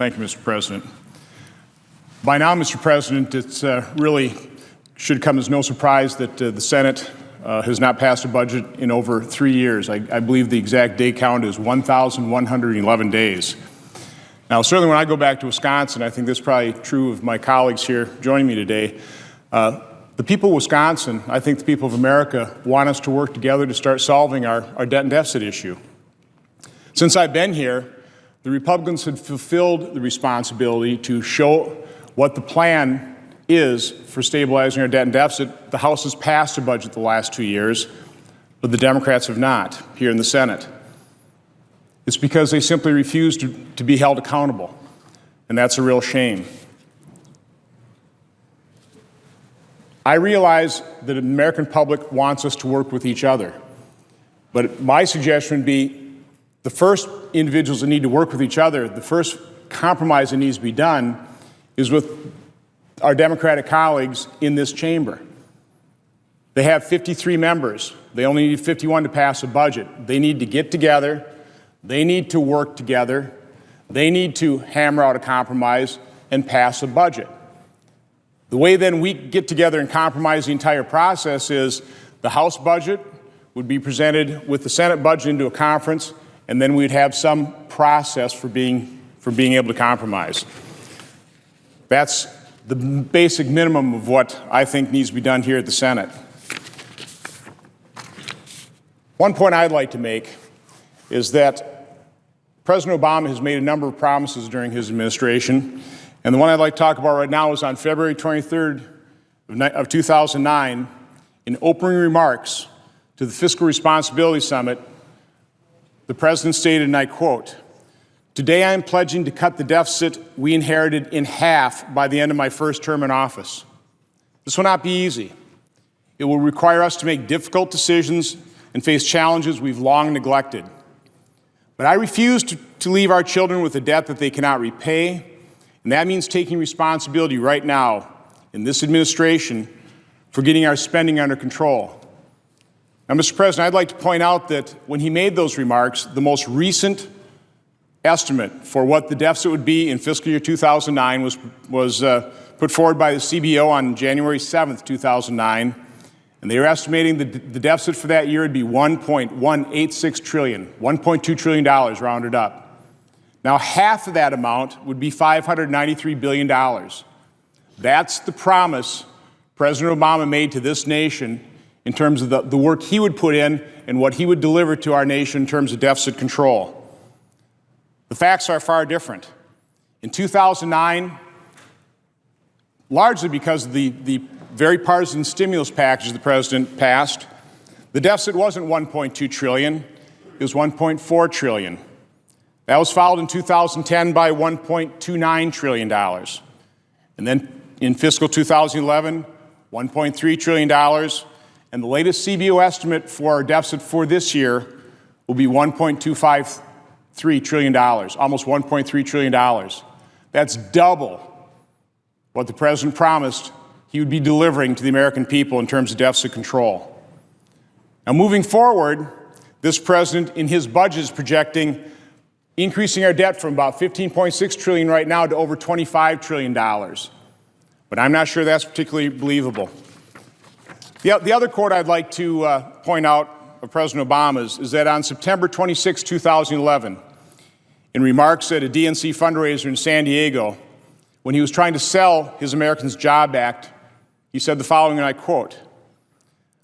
Thank you, Mr. President. By now, Mr. President, it's really should come as no surprise that the Senate has not passed a budget in over 3 years. I believe the exact day count is 1,111 days. Now, certainly when I go back to Wisconsin, I think this is probably true of my colleagues here joining me today, the people of Wisconsin, I think the people of America, want us to work together to start solving our debt and deficit issue. Since I've been here, the Republicans have fulfilled the responsibility to show what the plan is for stabilizing our debt and deficit. The House has passed a budget the last 2 years, but the Democrats have not here in the Senate. It's because they simply refuse to be held accountable, and that's a real shame. I realize that the American public wants us to work with each other, but my suggestion would be the first individuals that need to work with each other, the first compromise that needs to be done is with our Democratic colleagues in this chamber. They have 53 members. They only need 51 to pass a budget. They need to get together. They need to work together. They need to hammer out a compromise and pass a budget. The way then we get together and compromise the entire process is the House budget would be presented with the Senate budget into a conference, and then we'd have some process for being able to compromise. That's the basic minimum of what I think needs to be done here at the Senate. One point I'd like to make is that President Obama has made a number of promises during his administration, and the one I'd like to talk about right now is on February 23rd of 2009, in opening remarks to the Fiscal Responsibility Summit, the President stated, and I quote, "Today I am pledging to cut the deficit we inherited in half by the end of my first term in office. This will not be easy. It will require us to make difficult decisions and face challenges we've long neglected. But I refuse to leave our children with a debt that they cannot repay, and that means taking responsibility right now in this administration for getting our spending under control." Now, Mr. President, I'd like to point out that when he made those remarks, the most recent estimate for what the deficit would be in fiscal year 2009 was put forward by the CBO on January 7th, 2009, and they were estimating the deficit for that year would be $1.186 trillion, $1.2 trillion rounded up. Now, half of that amount would be $593 billion. That's the promise President Obama made to this nation in terms of the work he would put in and what he would deliver to our nation in terms of deficit control. The facts are far different. In 2009, largely because of the very partisan stimulus package the President passed, the deficit wasn't $1.2 trillion, it was $1.4 trillion. That was followed in 2010 by $1.29 trillion. And then in fiscal 2011, $1.3 trillion. And the latest CBO estimate for our deficit for this year will be $1.253 trillion, almost $1.3 trillion. That's double what the President promised he would be delivering to the American people in terms of deficit control. Now, moving forward, this President in his budget is projecting increasing our debt from about $15.6 trillion right now to over $25 trillion. But I'm not sure that's particularly believable. The other quote I'd like to point out of President Obama's is that on September 26, 2011, in remarks at a DNC fundraiser in San Diego, when he was trying to sell his Americans Job Act, he said the following, and I quote,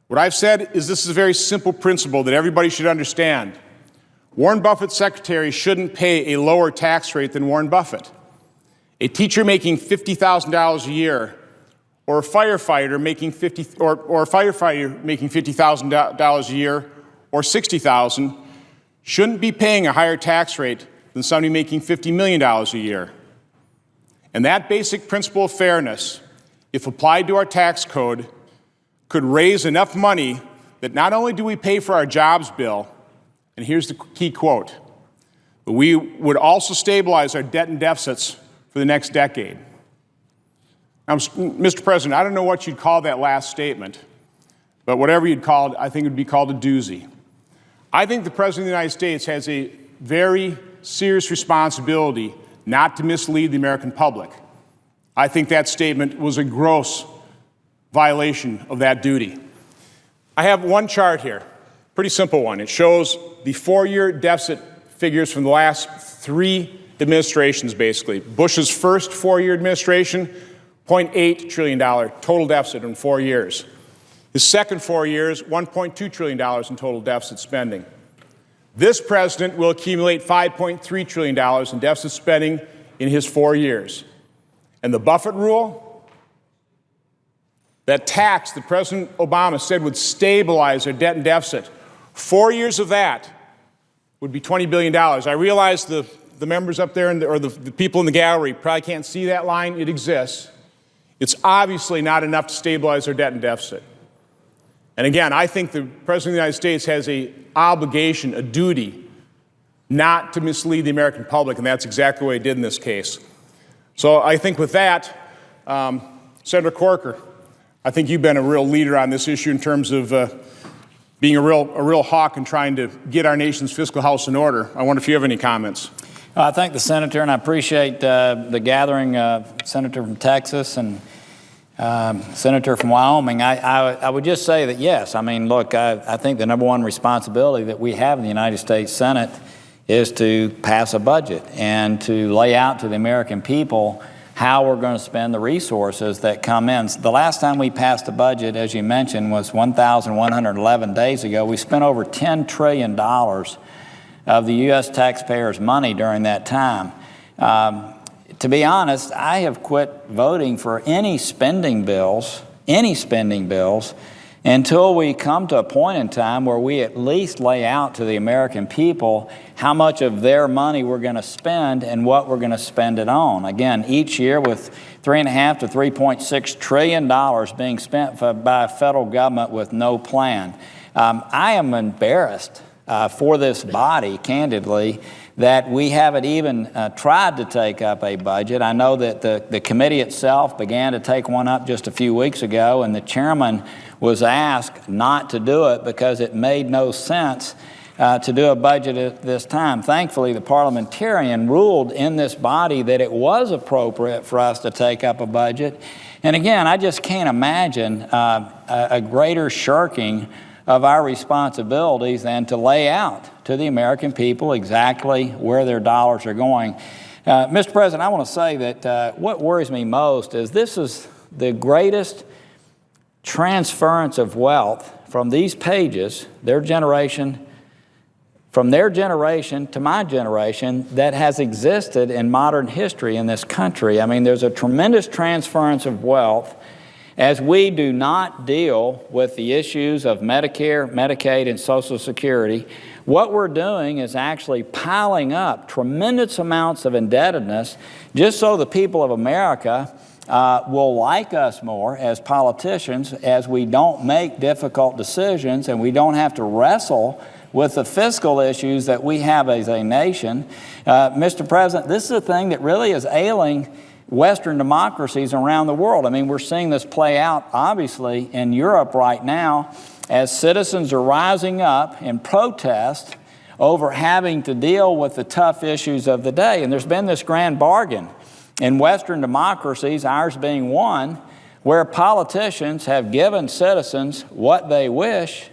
"What I've said is this is a very simple principle that everybody should understand. Warren Buffett's secretary shouldn't pay a lower tax rate than Warren Buffett. A teacher making $50,000 a year or a firefighter making $50,000 a year or $60,000 shouldn't be paying a higher tax rate than somebody making $50 million a year. And that basic principle of fairness, if applied to our tax code, could raise enough money that not only do we pay for our jobs bill, and here's the key quote, but we would also stabilize our debt and deficits for the next decade." Now, Mr. President, I don't know what you'd call that last statement, but whatever you'd call it, I think it would be called a doozy. I think the President of the United States has a very serious responsibility not to mislead the American public. I think that statement was a gross violation of that duty. I have one chart here, pretty simple one. It shows the 4-year deficit figures from the last 3 administrations, basically. Bush's first 4-year administration, $0.8 trillion total deficit in 4 years. His second 4 years, $1.2 trillion in total deficit spending. This president will accumulate $5.3 trillion in deficit spending in his 4 years. And the Buffett rule, that tax that President Obama said would stabilize our debt and deficit, 4 years of that would be $20 billion. I realize the members up there or the people in the gallery probably can't see that line. It exists. It's obviously not enough to stabilize our debt and deficit. And again, I think the President of the United States has an obligation, a duty, not to mislead the American public, and that's exactly what he did in this case. So I think with that, Senator Corker, I think you've been a real leader on this issue in terms of being a real hawk and trying to get our nation's fiscal house in order. I wonder if you have any comments. I thank the senator, and I appreciate the gathering, senator from Texas and senator from Wyoming. I would just say that, yes, I mean, look, I think the number one responsibility that we have in the United States Senate is to pass a budget and to lay out to the American people how we're going to spend the resources that come in. The last time we passed a budget, as you mentioned, was 1,111 days ago. We spent over $10 trillion of the U.S. taxpayers' money during that time. To be honest, I have quit voting for any spending bills, until we come to a point in time where we at least lay out to the American people how much of their money we're going to spend and what we're going to spend it on. Again, each year with $3.5 to $3.6 trillion being spent by a federal government with no plan. I am embarrassed for this body, candidly, that we haven't even tried to take up a budget. I know that the committee itself began to take one up just a few weeks ago, and the chairman was asked not to do it because it made no sense to do a budget at this time. Thankfully, the parliamentarian ruled in this body that it was appropriate for us to take up a budget. And again, I just can't imagine a greater shirking of our responsibilities than to lay out to the American people exactly where their dollars are going. Mr. President, I want to say that what worries me most is this is the greatest transference of wealth from these pages, from their generation to my generation, that has existed in modern history in this country. I mean, there's a tremendous transference of wealth as we do not deal with the issues of Medicare, Medicaid, and Social Security. What we're doing is actually piling up tremendous amounts of indebtedness just so the people of America will like us more as politicians, as we don't make difficult decisions and we don't have to wrestle with the fiscal issues that we have as a nation. Mr. President, this is a thing that really is ailing Western democracies around the world. I mean, we're seeing this play out, obviously, in Europe right now as citizens are rising up in protest over having to deal with the tough issues of the day. And there's been this grand bargain in Western democracies, ours being one, where politicians have given citizens what they wish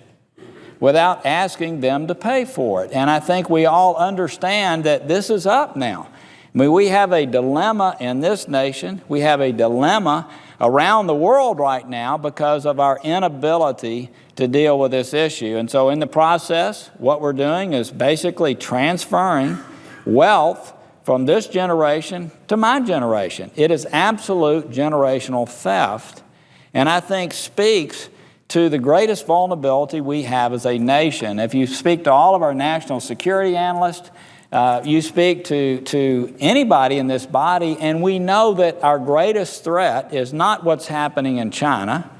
without asking them to pay for it. And I think we all understand that this is up now. I mean, we have a dilemma in this nation. We have a dilemma around the world right now because of our inability to deal with this issue. And so in the process, what we're doing is basically transferring wealth from this generation to my generation. It is absolute generational theft, and I think speaks to the greatest vulnerability we have as a nation. If you speak to all of our national security analysts, you speak to anybody in this body, and we know that our greatest threat is not what's happening in China.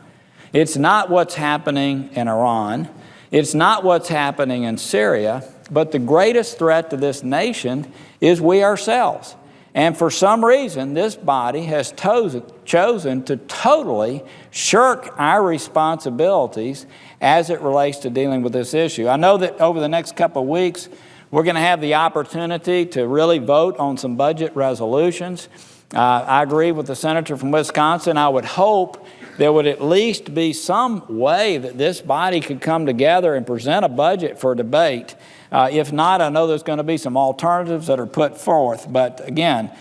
It's not what's happening in Iran. It's not what's happening in Syria. But the greatest threat to this nation is we ourselves. And for some reason, this body has chosen to totally shirk our responsibilities as it relates to dealing with this issue. I know that over the next couple of weeks, We're going to have the opportunity to really vote on some budget resolutions. I agree with the senator from Wisconsin. I would hope there would at least be some way that this body could come together and present a budget for debate. If not, I know there's going to be some alternatives that are put forth. But again,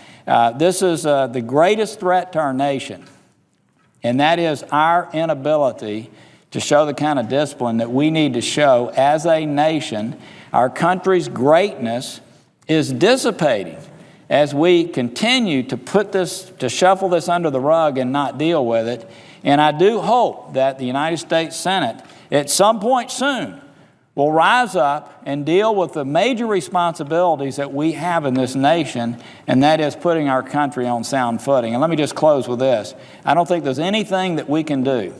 this is the greatest threat to our nation, and that is our inability to show the kind of discipline that we need to show as a nation. Our country's greatness is dissipating as we continue to shuffle this under the rug and not deal with it. And I do hope that the United States Senate at some point soon will rise up and deal with the major responsibilities that we have in this nation, and that is putting our country on sound footing. And let me just close with this. I don't think there's anything that we can do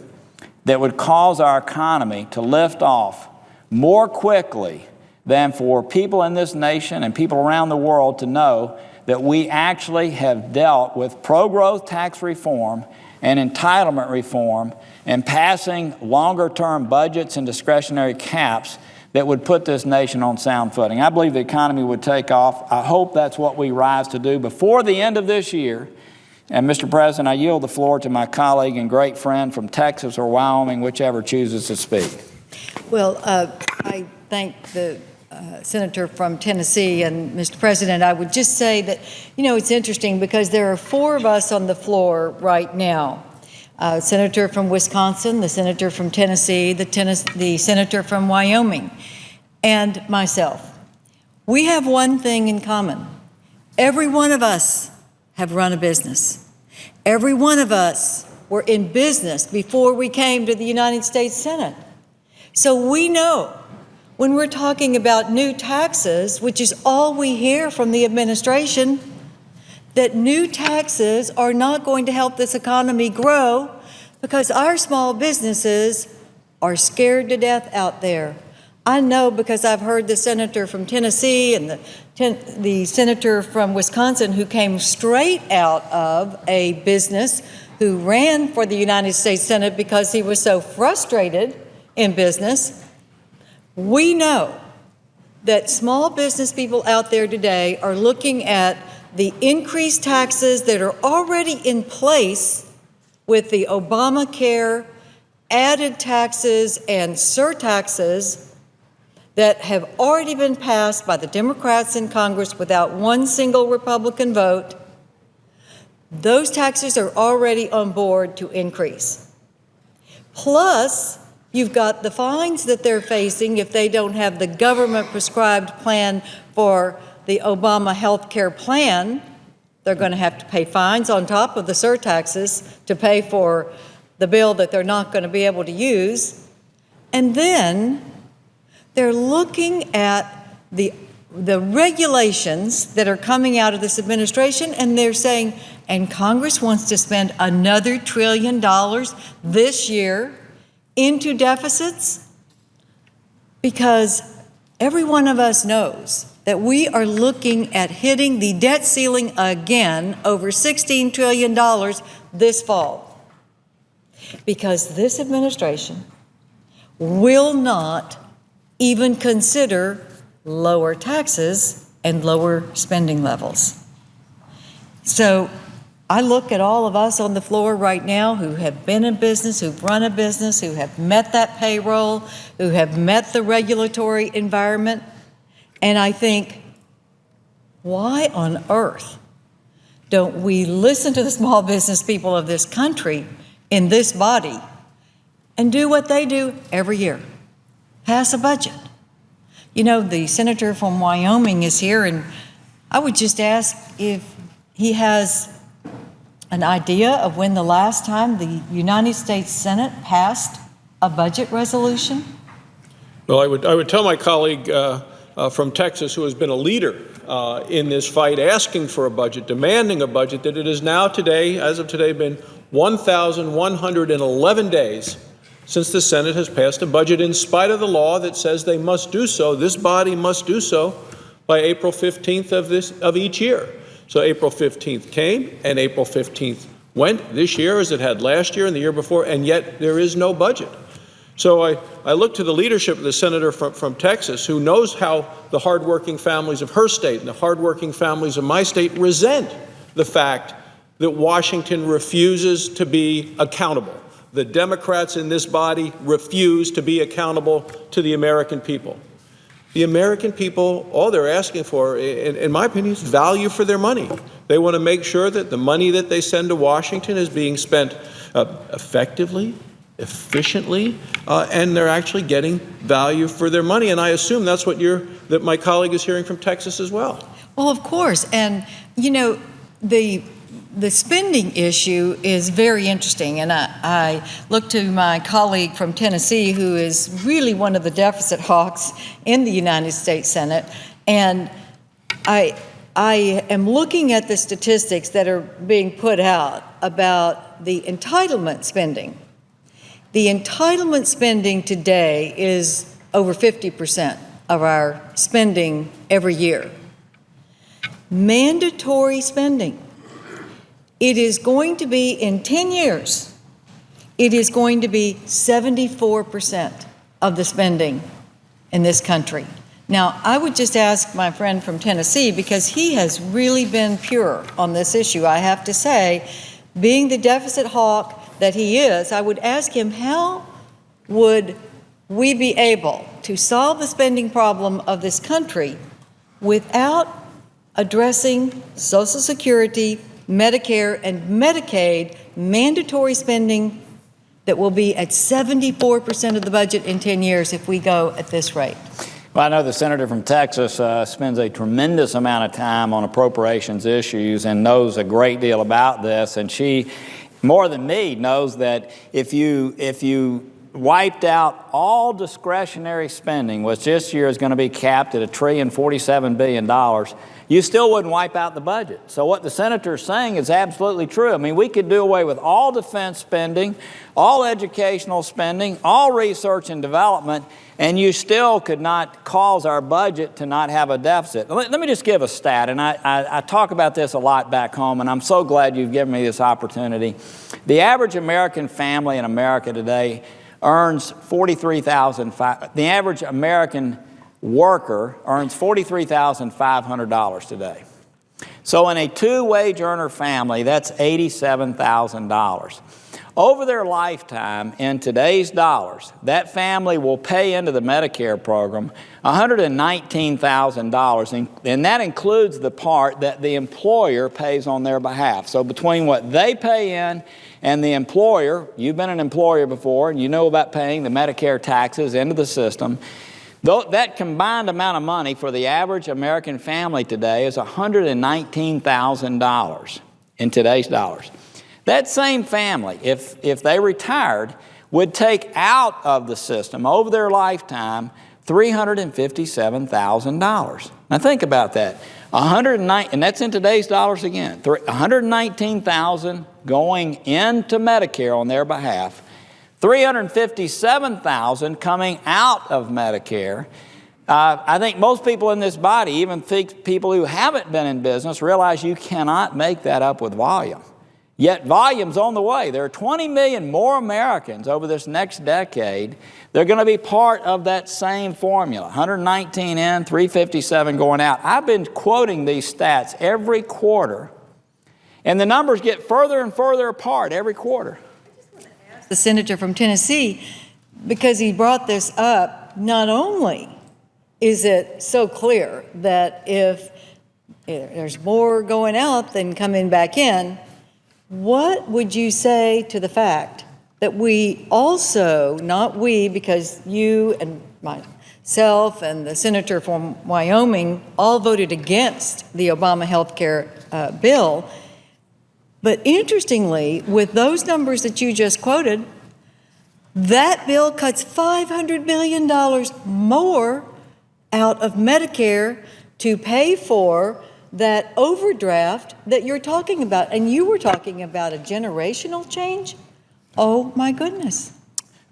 that would cause our economy to lift off more quickly than for people in this nation and people around the world to know that we actually have dealt with pro-growth tax reform and entitlement reform and passing longer-term budgets and discretionary caps that would put this nation on sound footing. I believe the economy would take off. I hope that's what we rise to do before the end of this year. And Mr. President, I yield the floor to my colleague and great friend from Texas or Wyoming, whichever chooses to speak. Well, I thank the Senator from Tennessee, and Mr. President, I would just say that, it's interesting because there are four of us on the floor right now. Senator from Wisconsin, the Senator from Tennessee, the Senator from Wyoming, and myself. We have one thing in common. Every one of us have run a business. Every one of us were in business before we came to the United States Senate. So we know when we're talking about new taxes, which is all we hear from the administration, that new taxes are not going to help this economy grow because our small businesses are scared to death out there. I know because I've heard the senator from Tennessee and the senator from Wisconsin who came straight out of a business who ran for the United States Senate because he was so frustrated in business. We know that small business people out there today are looking at the increased taxes that are already in place with the Obamacare added taxes and surtaxes that have already been passed by the Democrats in Congress without one single Republican vote. Those taxes are already on board to increase. Plus, you've got the fines that they're facing if they don't have the government-prescribed plan for the Obama health care plan. They're going to have to pay fines on top of the surtaxes to pay for the bill that they're not going to be able to use. And then they're looking at the regulations that are coming out of this administration, and they're saying, and Congress wants to spend another $1 trillion this year into deficits, because every one of us knows that we are looking at hitting the debt ceiling again over $16 trillion this fall, because this administration will not even consider lower taxes and lower spending levels. So I look at all of us on the floor right now who have been in business, who've run a business, who have met that payroll, who have met the regulatory environment, and I think, why on earth don't we listen to the small business people of this country in this body and do what they do every year? Pass a budget. The senator from Wyoming is here, and I would just ask if he has an idea of when the last time the United States Senate passed a budget resolution? Well, I would tell my colleague from Texas, who has been a leader in this fight, asking for a budget, demanding a budget, that it is now today, as of today, been 1,111 days since the Senate has passed a budget, in spite of the law that says they must do so. This body must do so by April 15th of each year. So April 15th came, and April 15th went this year as it had last year and the year before, and yet there is no budget. So I look to the leadership of the senator from Texas, who knows how the hardworking families of her state and the hardworking families of my state resent the fact that Washington refuses to be accountable. The Democrats in this body refuse to be accountable to the American people. The American people, all they're asking for, in my opinion, is value for their money. They want to make sure that the money that they send to Washington is being spent effectively, efficiently, and they're actually getting value for their money. And I assume that's what that my colleague is hearing from Texas as well. Well, of course. And, you know, the spending issue is very interesting. And I look to my colleague from Tennessee, who is really one of the deficit hawks in the United States Senate. And I am looking at the statistics that are being put out about the entitlement spending. The entitlement spending today is over 50% of our spending every year. Mandatory spending. It is going to be, in 10 years, it is going to be 74% of the spending in this country. Now, I would just ask my friend from Tennessee, because he has really been pure on this issue, I have to say, being the deficit hawk that he is, I would ask him, how would we be able to solve the spending problem of this country without addressing Social Security, Medicare, and Medicaid mandatory spending that will be at 74% of the budget in 10 years if we go at this rate? Well, I know the senator from Texas spends a tremendous amount of time on appropriations issues and knows a great deal about this. And she, more than me, knows that if you wiped out all discretionary spending, which this year is going to be capped at $1.047 billion, you still wouldn't wipe out the budget. So what the senator is saying is absolutely true. I mean, we could do away with all defense spending, all educational spending, all research and development, and you still could not cause our budget to not have a deficit. Let me just give a stat, and I talk about this a lot back home, and I'm so glad you've given me this opportunity. The average American family in America today earns $43,500. The average American worker earns $43,500 today. So in a two-wage earner family, that's $87,000. Over their lifetime, in today's dollars, that family will pay into the Medicare program $119,000, and that includes the part that the employer pays on their behalf. So between what they pay in and the employer, you've been an employer before, and you know about paying the Medicare taxes into the system, that combined amount of money for the average American family today is $119,000 in today's dollars. That same family, if they retired, would take out of the system over their lifetime $357,000. Now think about that. And that's in today's dollars again. $119,000 going into Medicare on their behalf. $357,000 coming out of Medicare. I think most people in this body, even people who haven't been in business, realize you cannot make that up with volume. Yet volume's on the way. There are 20 million more Americans over this next decade. They're going to be part of that same formula. 119 in, 357 going out. I've been quoting these stats every quarter, and the numbers get further and further apart every quarter. The senator from Tennessee, because he brought this up, not only is it so clear that if there's more going out than coming back in, what would you say to the fact that we also, not we, because you and myself and the senator from Wyoming all voted against the Obama health care bill, but interestingly, with those numbers that you just quoted, that bill cuts $500 million more out of Medicare to pay for that overdraft that you're talking about. And you were talking about a generational change? Oh, my goodness.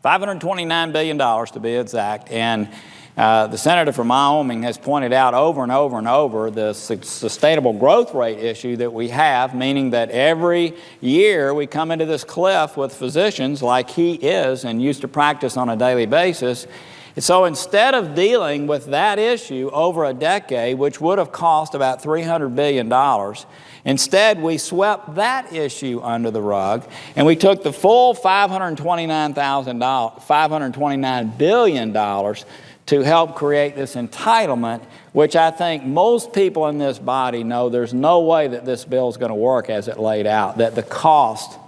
$529 billion to be exact. And The senator from Wyoming has pointed out over and over and over the sustainable growth rate issue that we have, meaning that every year we come into this cliff with physicians like he is and used to practice on a daily basis. So instead of dealing with that issue over a decade, which would have cost about $300 billion, instead we swept that issue under the rug and we took the full $529 billion to help create this entitlement, which I think most people in this body know there's no way that this bill is going to work as it laid out, that the costs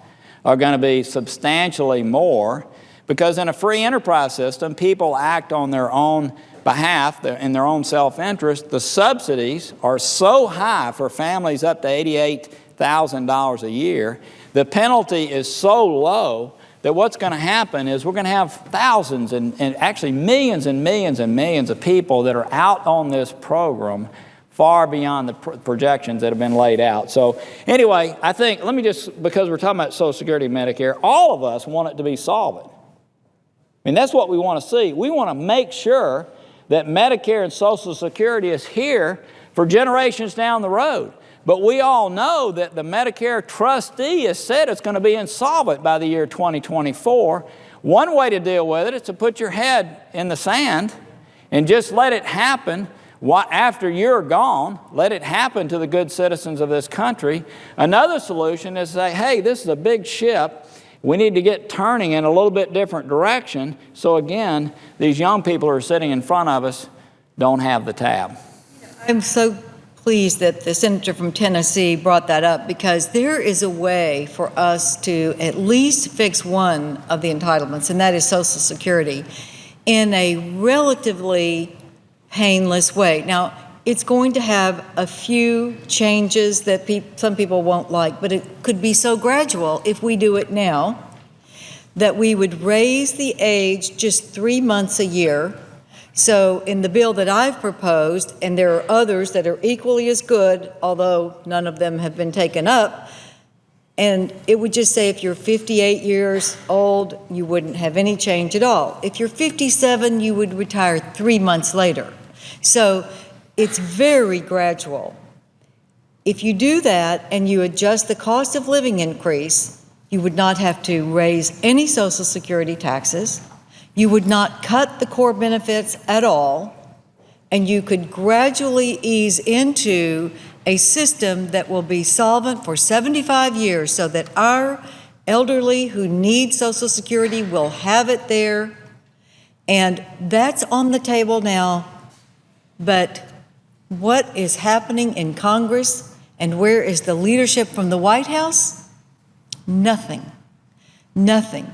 are going to be substantially more, because in a free enterprise system, people act on their own behalf, in their own self-interest. The subsidies are so high for families up to $88,000 a year. The penalty is so low that what's going to happen is we're going to have thousands and actually millions and millions and millions of people that are out on this program far beyond the projections that have been laid out. So anyway, I think, let me just, because we're talking about Social Security and Medicare, all of us want it to be solvent. I mean, that's what we want to see. We want to make sure that Medicare and Social Security is here for generations down the road. But we all know that the Medicare trustee has said it's going to be insolvent by the year 2024. One way to deal with it is to put your head in the sand and just let it happen after you're gone. Let it happen to the good citizens of this country. Another solution is to say, hey, this is a big ship. We need to get turning in a little bit different direction. So again, these young people who are sitting in front of us don't have the tab. I'm so pleased that the senator from Tennessee brought that up, because there is a way for us to at least fix one of the entitlements, and that is Social Security, in a relatively painless way. Now, it's going to have a few changes that some people won't like, but it could be so gradual if we do it now that we would raise the age just 3 months a year. So in the bill that I've proposed, and there are others that are equally as good, although none of them have been taken up, and it would just say if you're 58 years old, you wouldn't have any change at all. If you're 57, you would retire 3 months later. So it's very gradual. If you do that and you adjust the cost of living increase, you would not have to raise any Social Security taxes. You would not cut the core benefits at all, and you could gradually ease into a system that will be solvent for 75 years so that our elderly who need Social Security will have it there. And that's on the table now. But what is happening in Congress and where is the leadership from the White House? Nothing. Nothing.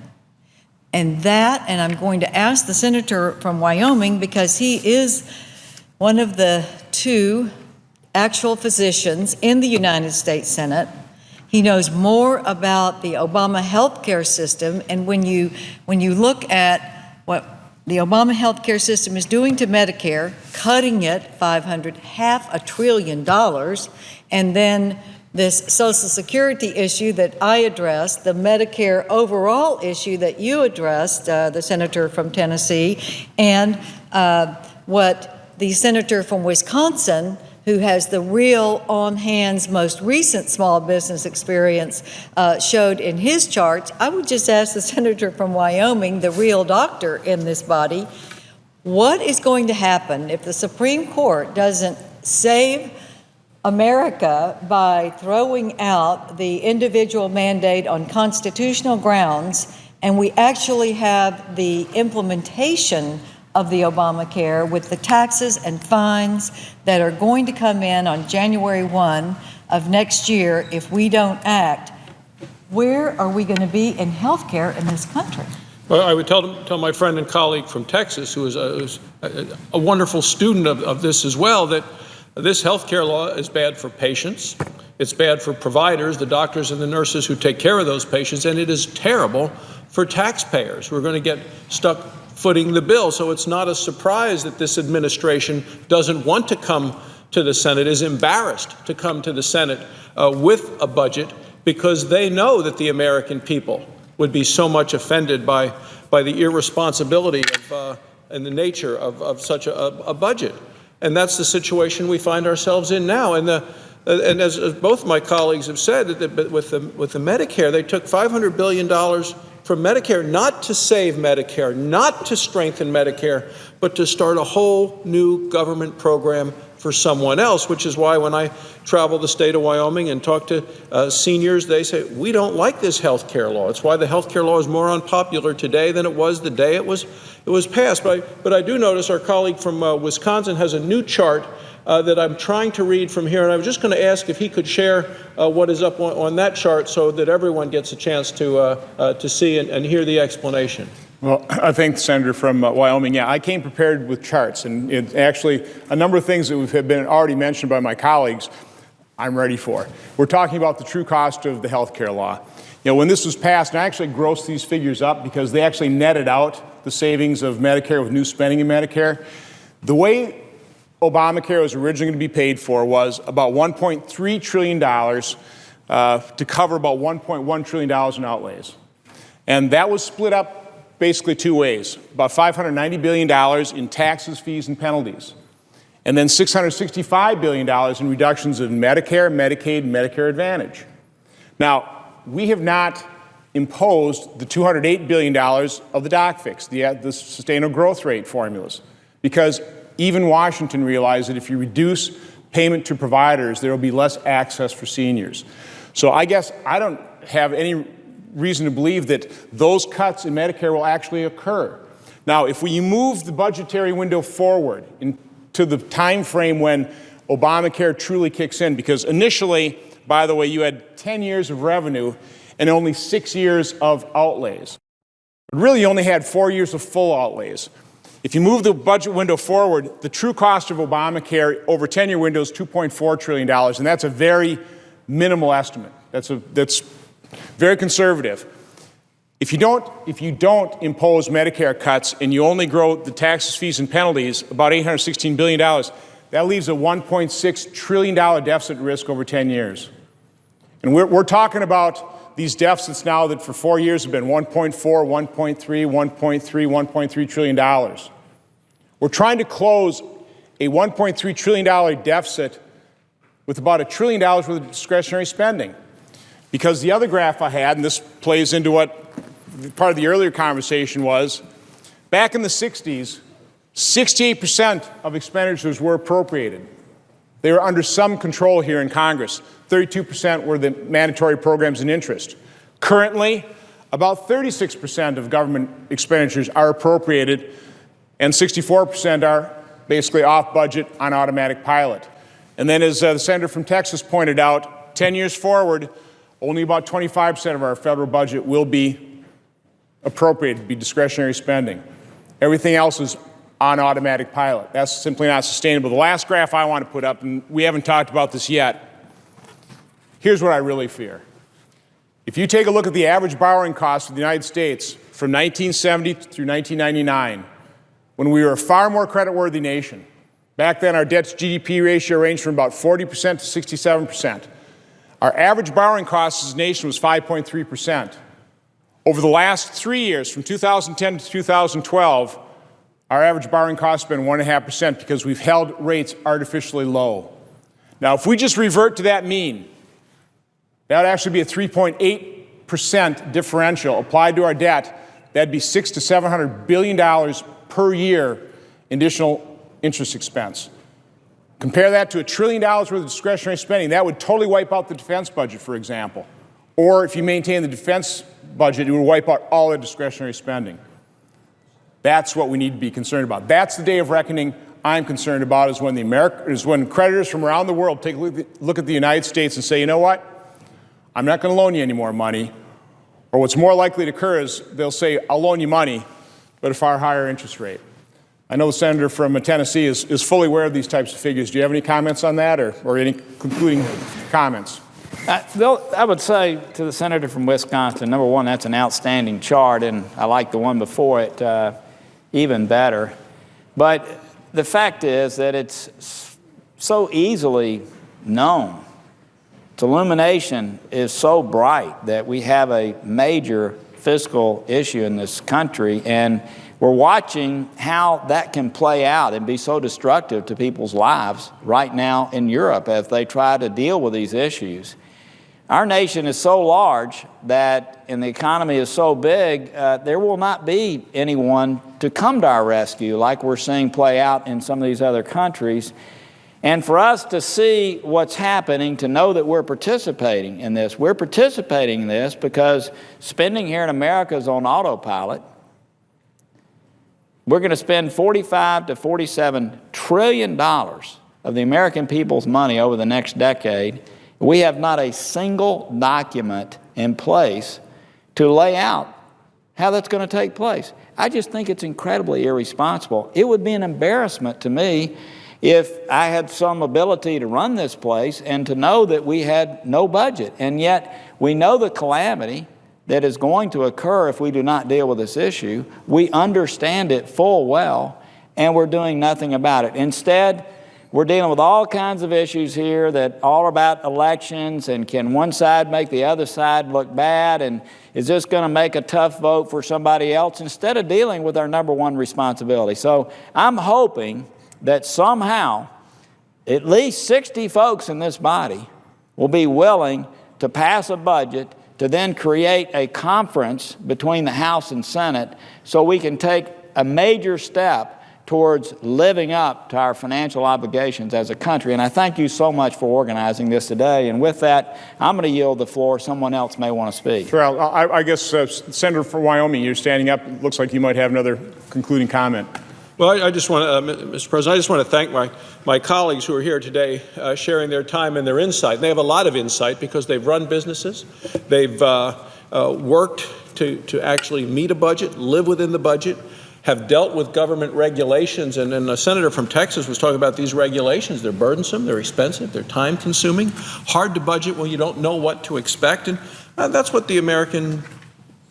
And I'm going to ask the senator from Wyoming, because he is one of the 2 actual physicians in the United States Senate. He knows more about the Obama health care system, and when you look at what the Obama health care system is doing to Medicare, cutting it $500 billion, and then this Social Security issue that I addressed, the Medicare overall issue that you addressed, the senator from Tennessee, and what the senator from Wisconsin, who has the real on-hands, most recent small business experience, showed in his charts. I would just ask the senator from Wyoming, the real doctor in this body, what is going to happen if the Supreme Court doesn't save America by throwing out the individual mandate on constitutional grounds, and we actually have the implementation of the Obamacare with the taxes and fines that are going to come in on January 1 of next year if we don't act? Where are we going to be in health care in this country? Well, I would tell my friend and colleague from Texas, who is a wonderful student of this as well, that this health care law is bad for patients. It's bad for providers, the doctors and the nurses who take care of those patients, and it is terrible for taxpayers. We're going to get stuck footing the bill. So it's not a surprise that this administration doesn't want to come to the Senate, is embarrassed to come to the Senate with a budget, because they know that the American people would be so much offended by the irresponsibility and the nature of such a budget. And that's the situation we find ourselves in now. And as both my colleagues have said, that with the Medicare, they took $500 billion from Medicare, not to save Medicare, not to strengthen Medicare, but to start a whole new government program for someone else, which is why when I travel the state of Wyoming and talk to seniors, they say, we don't like this health care law. It's why the health care law is more unpopular today than it was the day it was passed. But I do notice our colleague from Wisconsin has a new chart that I'm trying to read from here, and I was just going to ask if he could share what is up on that chart so that everyone gets a chance to see and hear the explanation. Well, I thank the senator from Wyoming. Yeah, I came prepared with charts, and actually a number of things that have been already mentioned by my colleagues, I'm ready for. We're talking about the true cost of the health care law. You know, when this was passed, and I actually grossed these figures up because they actually netted out the savings of Medicare with new spending in Medicare. The way Obamacare was originally going to be paid for was about $1.3 trillion to cover about $1.1 trillion in outlays. And that was split up basically two ways, about $590 billion in taxes, fees, and penalties, and then $665 billion in reductions in Medicare, Medicaid, and Medicare Advantage. Now, we have not imposed the $208 billion of the doc fix, the sustainable growth rate formulas, because even Washington realized that if you reduce payment to providers, there will be less access for seniors. So I guess I don't have any reason to believe that those cuts in Medicare will actually occur. Now, if we move the budgetary window forward to the time frame when Obamacare truly kicks in, because initially, by the way, you had 10 years of revenue and only 6 years of outlays. But really, you only had 4 years of full outlays. If you move the budget window forward, the true cost of Obamacare over a 10-year window is $2.4 trillion, and that's a very minimal estimate. That's very conservative. If you don't impose Medicare cuts and you only grow the taxes, fees, and penalties about $816 billion, that leaves a $1.6 trillion deficit risk over 10 years. And we're talking about these deficits now that for 4 years have been 1.4, 1.3, 1.3, $1.3 trillion. We're trying to close a $1.3 trillion deficit with about $1 trillion worth of discretionary spending. Because the other graph I had, and this plays into what part of the earlier conversation was, back in the 60s, 68% of expenditures were appropriated. They were under some control here in Congress. 32% were the mandatory programs and interest. Currently, about 36% of government expenditures are appropriated, and 64% are basically off budget on automatic pilot. And then as the senator from Texas pointed out, 10 years forward, only about 25% of our federal budget will be appropriated to be discretionary spending. Everything else is on automatic pilot. That's simply not sustainable. The last graph I want to put up, and we haven't talked about this yet, here's what I really fear. If you take a look at the average borrowing cost of the United States from 1970 through 1999, when we were a far more creditworthy nation, back then our debt to GDP ratio ranged from about 40% to 67%. Our average borrowing cost as a nation was 5.3%. Over the last 3 years, from 2010 to 2012, our average borrowing cost has been 1.5% because we've held rates artificially low. Now, if we just revert to that mean, that would actually be a 3.8% differential applied to our debt. That'd be $600 to $700 billion per year in additional interest expense. Compare that to $1 trillion worth of discretionary spending. That would totally wipe out the defense budget, for example. Or if you maintain the defense budget, it would wipe out all the discretionary spending. That's what we need to be concerned about. That's the day of reckoning I'm concerned about, is when creditors from around the world take a look at the United States and say, you know what, I'm not going to loan you any more money. Or what's more likely to occur is they'll say, I'll loan you money, but at a far higher interest rate. I know the senator from Tennessee is fully aware of these types of figures. Do you have any comments on that, or any concluding comments? I would say to the senator from Wisconsin, number one, that's an outstanding chart, and I like the one before it even better. But the fact is that it's so easily known. Its illumination is so bright that we have a major fiscal issue in this country, and We're watching how that can play out and be so destructive to people's lives right now in Europe as they try to deal with these issues. Our nation is so large that, and the economy is so big, there will not be anyone to come to our rescue like we're seeing play out in some of these other countries. And for us to see what's happening, to know that we're participating in this because spending here in America is on autopilot. We're going to spend $45 to $47 trillion of the American people's money over the next decade. We have not a single document in place to lay out how that's going to take place. I just think it's incredibly irresponsible. It would be an embarrassment to me if I had some ability to run this place and to know that we had no budget. And yet we know the calamity that is going to occur if we do not deal with this issue. We understand it full well, and we're doing nothing about it. Instead, we're dealing with all kinds of issues here that all are about elections, and can one side make the other side look bad, and is this going to make a tough vote for somebody else, instead of dealing with our number one responsibility. So I'm hoping that somehow at least 60 folks in this body will be willing to pass a budget to then create a conference between the House and Senate so we can take a major step towards living up to our financial obligations as a country. And I thank you so much for organizing this today. And with that, I'm going to yield the floor. Someone else may want to speak. Sure. I guess, Senator from Wyoming, you're standing up. It looks like you might have another concluding comment. Well, I just want to, Mr. President, I just want to thank my colleagues who are here today sharing their time and their insight. And they have a lot of insight because they've run businesses. They've worked to actually meet a budget, live within the budget, have dealt with government regulations. And a senator from Texas was talking about these regulations. They're burdensome, they're expensive, they're time-consuming, hard to budget when you don't know what to expect. And that's what the American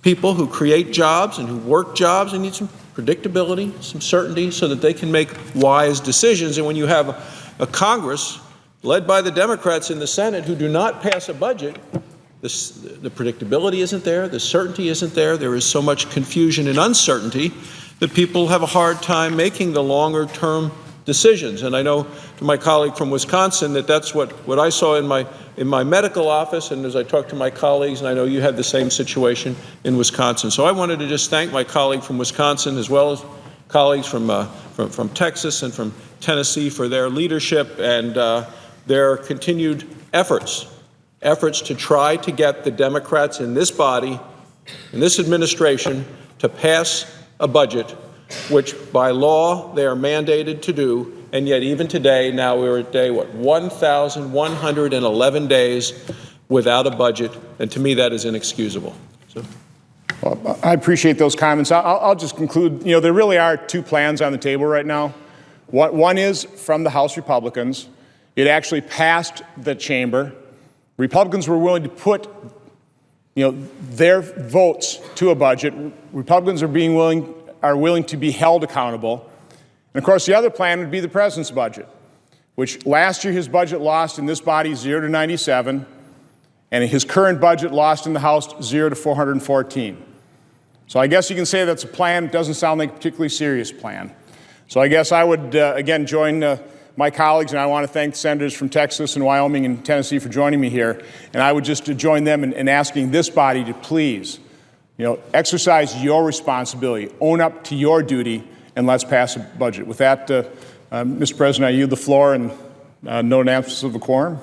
people who create jobs and who work jobs, they need some predictability, some certainty, so that they can make wise decisions. And when you have a Congress led by the Democrats in the Senate who do not pass a budget, the predictability isn't there, the certainty isn't there. There is so much confusion and uncertainty that people have a hard time making the longer-term decisions. And I know to my colleague from Wisconsin that that's what I saw in my medical office, and as I talked to my colleagues, and I know you had the same situation in Wisconsin. So I wanted to just thank my colleague from Wisconsin, as well as colleagues from Texas and from Tennessee, for their leadership and their continued efforts to try to get the Democrats in this body, in this administration, to pass a budget, which by law they are mandated to do. And yet even today, now we're at day, 1,111 days without a budget. And to me, that is inexcusable. So. Well, I appreciate those comments. I'll just conclude, there really are two plans on the table right now. One is from the House Republicans. It actually passed the chamber. Republicans were willing to put, their votes to a budget. Republicans are willing to be held accountable. And of course, the other plan would be the president's budget, which last year his budget lost in this body 0 to 97, and his current budget lost in the House 0 to 414. So I guess you can say that's a plan. It doesn't sound like a particularly serious plan. So I guess I would, again, join my colleagues, and I want to thank the senators from Texas and Wyoming and Tennessee for joining me here. And I would just join them in asking this body to please, exercise your responsibility, own up to your duty, and let's pass a budget. With that, Mr. President, I yield the floor, and no announcements of a quorum.